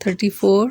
34।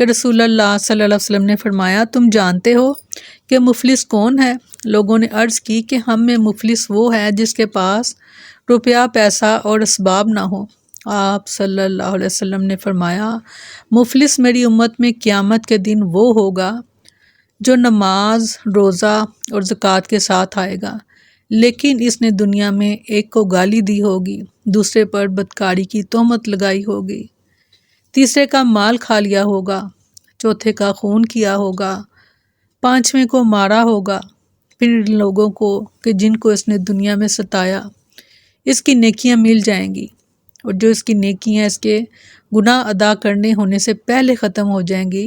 کہ رسول اللہ صلی اللہ علیہ وسلم نے فرمایا تم جانتے ہو کہ مفلس کون ہے؟ لوگوں نے عرض کی کہ ہم میں مفلس وہ ہے جس کے پاس روپیہ پیسہ اور اسباب نہ ہو۔ آپ صلی اللہ علیہ وسلم نے فرمایا مفلس میری امت میں قیامت کے دن وہ ہوگا جو نماز، روزہ اور زکوٰۃ کے ساتھ آئے گا، لیکن اس نے دنیا میں ایک کو گالی دی ہوگی، دوسرے پر بدکاری کی تہمت لگائی ہوگی، تیسرے کا مال کھا لیا ہوگا، چوتھے کا خون کیا ہوگا، پانچویں کو مارا ہوگا، پھر ان لوگوں کو کہ جن کو اس نے دنیا میں ستایا اس کی نیکیاں مل جائیں گی، اور جو اس کی نیکیاں اس کے گناہ ادا کرنے ہونے سے پہلے ختم ہو جائیں گی،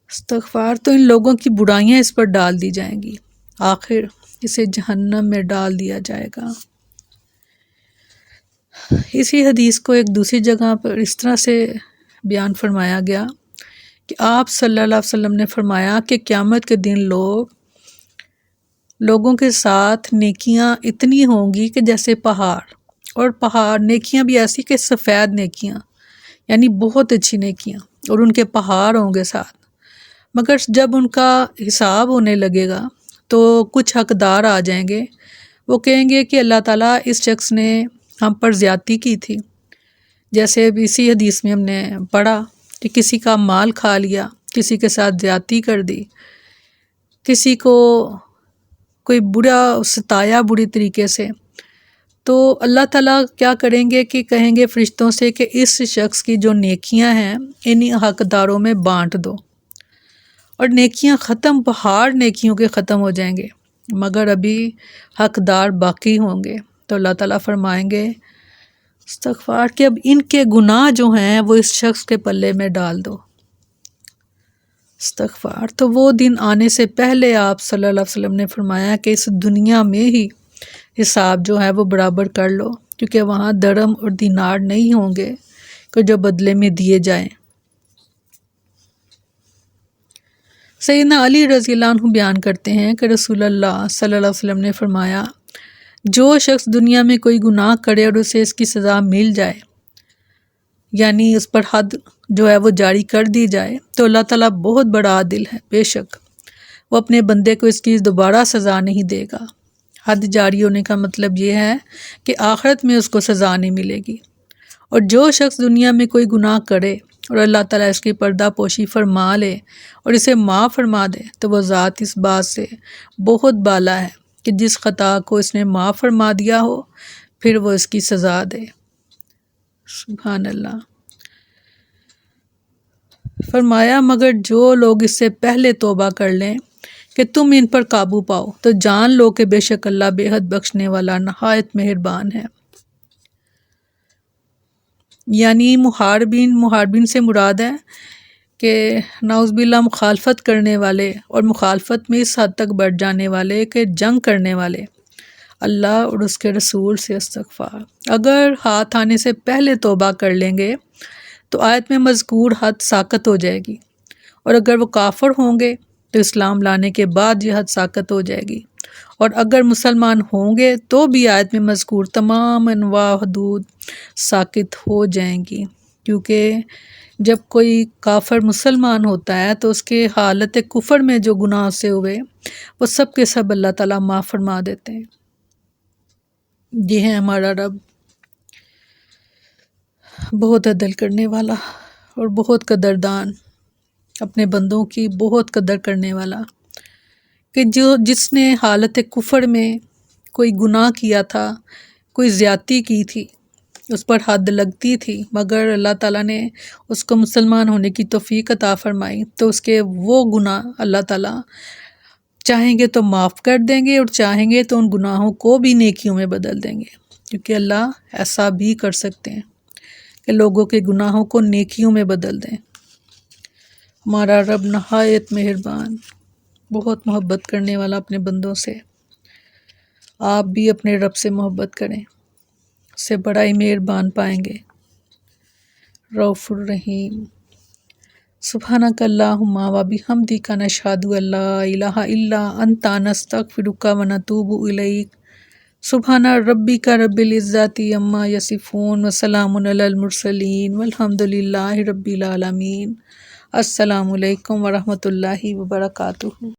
استغفار، تو ان لوگوں کی برائیاں اس پر ڈال دی جائیں گی، آخر اسے جہنم میں ڈال دیا جائے گا۔ اسی حدیث کو ایک دوسری جگہ پر اس طرح سے بیان فرمایا گیا کہ آپ صلی اللہ علیہ وسلم نے فرمایا کہ قیامت کے دن لوگوں کے ساتھ نیکیاں اتنی ہوں گی کہ جیسے پہاڑ، اور پہاڑ نیکیاں بھی ایسی کہ سفید نیکیاں، یعنی بہت اچھی نیکیاں، اور ان کے پہاڑ ہوں گے ساتھ، مگر جب ان کا حساب ہونے لگے گا تو کچھ حقدار آ جائیں گے، وہ کہیں گے کہ اللہ تعالیٰ اس شخص نے ہم پر زیادتی کی تھی، جیسے اب اسی حدیث میں ہم نے پڑھا کہ کسی کا مال کھا لیا، کسی کے ساتھ زیادتی کر دی، کسی کو کوئی برا ستایا بری طریقے سے، تو اللہ تعالیٰ کیا کریں گے کہ کہیں گے فرشتوں سے کہ اس شخص کی جو نیکیاں ہیں انہی حقداروں میں بانٹ دو، اور نیکیاں ختم، پہاڑ نیکیوں کے ختم ہو جائیں گے، مگر ابھی حقدار باقی ہوں گے، تو اللہ تعالیٰ فرمائیں گے استغفار کہ اب ان کے گناہ جو ہیں وہ اس شخص کے پلے میں ڈال دو، استغفار۔ تو وہ دن آنے سے پہلے آپ صلی اللہ علیہ وسلم نے فرمایا کہ اس دنیا میں ہی حساب جو ہے وہ برابر کر لو، کیونکہ وہاں درم اور دینار نہیں ہوں گے کہ جو بدلے میں دیے جائیں۔ سیدنا علی رضی اللہ عنہ بیان کرتے ہیں کہ رسول اللہ صلی اللہ علیہ وسلم نے فرمایا جو شخص دنیا میں کوئی گناہ کرے اور اسے اس کی سزا مل جائے، یعنی اس پر حد جو ہے وہ جاری کر دی جائے، تو اللہ تعالیٰ بہت بڑا عادل ہے، بے شک وہ اپنے بندے کو اس کی دوبارہ سزا نہیں دے گا۔ حد جاری ہونے کا مطلب یہ ہے کہ آخرت میں اس کو سزا نہیں ملے گی، اور جو شخص دنیا میں کوئی گناہ کرے اور اللہ تعالیٰ اس کی پردہ پوشی فرما لے اور اسے معاف فرما دے، تو وہ ذات اس بات سے بہت بالا ہے کہ جس خطا کو اس نے معاف فرما دیا ہو پھر وہ اس کی سزا دے۔ سبحان اللہ۔ فرمایا مگر جو لوگ اس سے پہلے توبہ کر لیں کہ تم ان پر قابو پاؤ، تو جان لو کہ بے شک اللہ بے حد بخشنے والا نہایت مہربان ہے۔ یعنی محاربین سے مراد ہے کہ نعوذ باللہ مخالفت کرنے والے، اور مخالفت میں اس حد تک بڑھ جانے والے کہ جنگ کرنے والے اللہ اور اس کے رسول سے، استغفار، اگر ہاتھ آنے سے پہلے توبہ کر لیں گے تو آیت میں مذکور حد ساقط ہو جائے گی، اور اگر وہ کافر ہوں گے تو اسلام لانے کے بعد یہ حد ساقط ہو جائے گی، اور اگر مسلمان ہوں گے تو بھی آیت میں مذکور تمام انواع حدود ساقط ہو جائیں گی، کیونکہ جب کوئی کافر مسلمان ہوتا ہے تو اس کے حالت کفر میں جو گناہ سے ہوئے وہ سب کے سب اللہ تعالیٰ معاف فرما دیتے ہیں۔ یہ ہے ہمارا رب، بہت عدل کرنے والا اور بہت قدردان، اپنے بندوں کی بہت قدر کرنے والا، کہ جس نے حالت کفر میں کوئی گناہ کیا تھا، کوئی زیادتی کی تھی، اس پر حد لگتی تھی، مگر اللہ تعالیٰ نے اس کو مسلمان ہونے کی توفیق عطا فرمائی، تو اس کے وہ گناہ اللہ تعالیٰ چاہیں گے تو معاف کر دیں گے، اور چاہیں گے تو ان گناہوں کو بھی نیکیوں میں بدل دیں گے، کیونکہ اللہ ایسا بھی کر سکتے ہیں کہ لوگوں کے گناہوں کو نیکیوں میں بدل دیں۔ ہمارا رب نہایت مہربان، بہت محبت کرنے والا اپنے بندوں سے۔ آپ بھی اپنے رب سے محبت کریں، اس سے بڑا ہی مہربان پائیں گے، رؤوف الرحیم۔ سبحانک اللہم و بحمدک نشہد ان لا الہ الا انت نستغفرک و نتوب الیک۔ سبحان ربک رب العزت عما یصفون وسلام علی المرسلین والحمد للہ رب العالمین۔ السلام علیکم ورحمۃ اللہ وبرکاتہ۔